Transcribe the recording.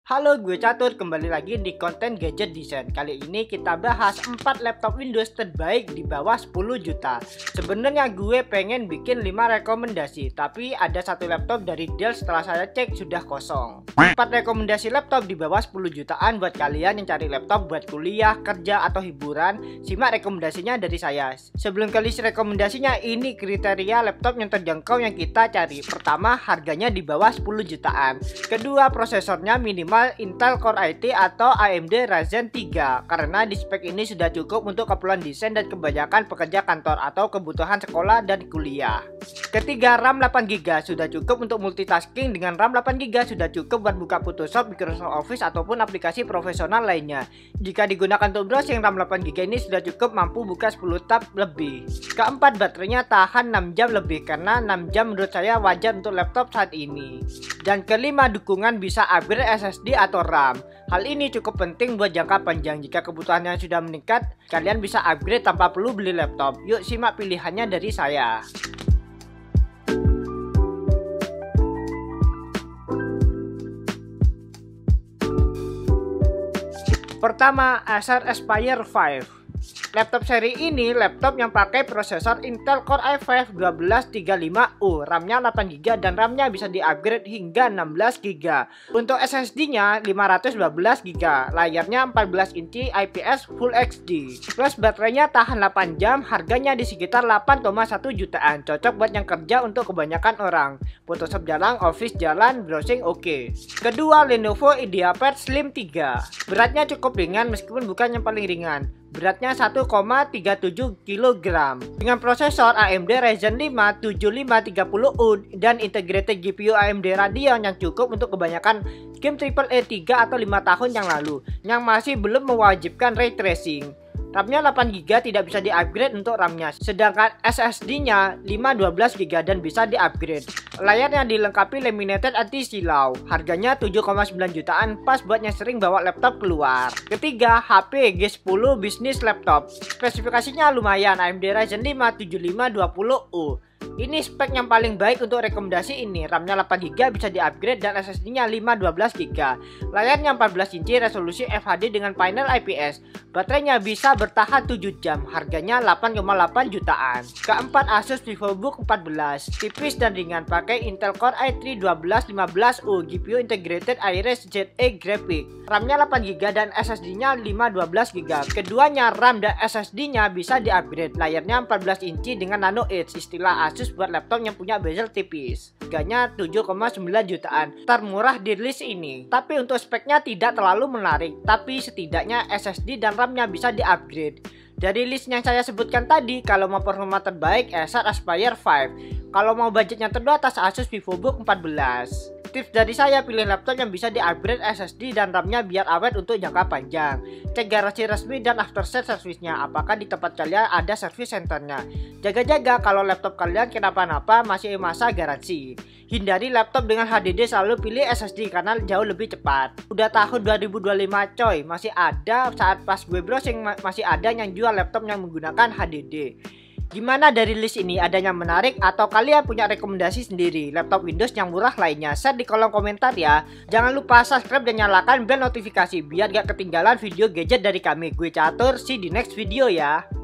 Halo, gue Catur, kembali lagi di konten Gadget Design. Kali ini kita bahas 4 laptop Windows terbaik di bawah 10 juta. Sebenarnya gue pengen bikin 5 rekomendasi, tapi ada satu laptop dari Dell setelah saya cek sudah kosong. 4 rekomendasi laptop di bawah 10 jutaan buat kalian yang cari laptop buat kuliah, kerja, atau hiburan. Simak rekomendasinya dari saya. Sebelum ke list rekomendasinya, ini kriteria laptop yang terjangkau yang kita cari. Pertama, harganya di bawah 10 jutaan. Kedua, prosesornya minimal Intel Core i3 atau AMD Ryzen 3 karena di spek ini sudah cukup untuk keperluan desain dan kebanyakan pekerja kantor atau kebutuhan sekolah dan kuliah. Ketiga, RAM 8GB sudah cukup untuk multitasking. Dengan RAM 8GB sudah cukup buat buka Photoshop, Microsoft Office ataupun aplikasi profesional lainnya. Jika digunakan untuk browsing, RAM 8GB ini sudah cukup mampu buka 10 tab lebih. Keempat, baterainya tahan 6 jam lebih karena 6 jam menurut saya wajar untuk laptop saat ini. Dan kelima, dukungan bisa upgrade SSD atau RAM. Hal ini cukup penting buat jangka panjang. Jika kebutuhannya sudah meningkat, kalian bisa upgrade tanpa perlu beli laptop. Yuk simak pilihannya dari saya. Pertama, Acer Aspire 5. Laptop seri ini laptop yang pakai prosesor Intel Core i5 1235U, RAM-nya 8GB dan RAM-nya bisa di-upgrade hingga 16GB. Untuk SSD-nya 512GB, layarnya 14 inci IPS Full HD. Plus baterainya tahan 8 jam, harganya di sekitar 8,1 jutaan. Cocok buat yang kerja untuk kebanyakan orang. Photoshop jalan, Office jalan, browsing oke. Kedua, Lenovo IdeaPad Slim 3. Beratnya cukup ringan meskipun bukan yang paling ringan. Beratnya 1,37 kg. Dengan prosesor AMD Ryzen 5 7530U dan integrated GPU AMD Radeon yang cukup untuk kebanyakan game AAA 3 atau 5 tahun yang lalu, yang masih belum mewajibkan ray tracing. RAM-nya 8GB tidak bisa di-upgrade untuk RAM-nya, sedangkan SSD-nya 512GB dan bisa di-upgrade. Layarnya dilengkapi laminated anti-silau. Harganya 7,9 jutaan, pas buat yang sering bawa laptop keluar. Ketiga, HP G10 Business Laptop. Spesifikasinya lumayan, AMD Ryzen 5 7520U. Ini spek yang paling baik untuk rekomendasi ini. RAM-nya 8GB bisa di-upgrade dan SSD-nya 512GB. Layarnya 14 inci, resolusi FHD dengan panel IPS. Baterainya bisa bertahan 7 jam. Harganya 8,8 jutaan. Keempat, Asus VivoBook 14. Tipis dan ringan, pakai Intel Core i3 1215U, GPU integrated Iris ZE graphic. RAM-nya 8GB dan SSD-nya 512GB. Keduanya RAM dan SSD-nya bisa di-upgrade. Layarnya 14 inci dengan Nano Edge, istilah Asus buat laptop yang punya bezel tipis. Harganya 7,9 jutaan, termurah di list ini. Tapi untuk speknya tidak terlalu menarik, tapi setidaknya SSD dan RAM-nya bisa di-upgrade. Dari list yang saya sebutkan tadi, kalau mau performa terbaik, Acer Aspire 5. Kalau mau budgetnya terbatas, Asus VivoBook 14. Tips dari saya, pilih laptop yang bisa di-upgrade SSD dan RAM-nya biar awet untuk jangka panjang. Cek garansi resmi dan after sales service-nya, apakah di tempat kalian ada service centernya. Jaga-jaga kalau laptop kalian kenapa-napa, masih masa garansi. Hindari laptop dengan HDD, selalu pilih SSD karena jauh lebih cepat. Udah tahun 2025 coy, masih ada saat pas gue browsing masih ada yang jual laptop yang menggunakan HDD. Gimana dari list ini, adanya menarik atau kalian punya rekomendasi sendiri laptop Windows yang murah lainnya? Share di kolom komentar ya. Jangan lupa subscribe dan nyalakan bel notifikasi biar gak ketinggalan video gadget dari kami. Gue Catur, see di next video ya.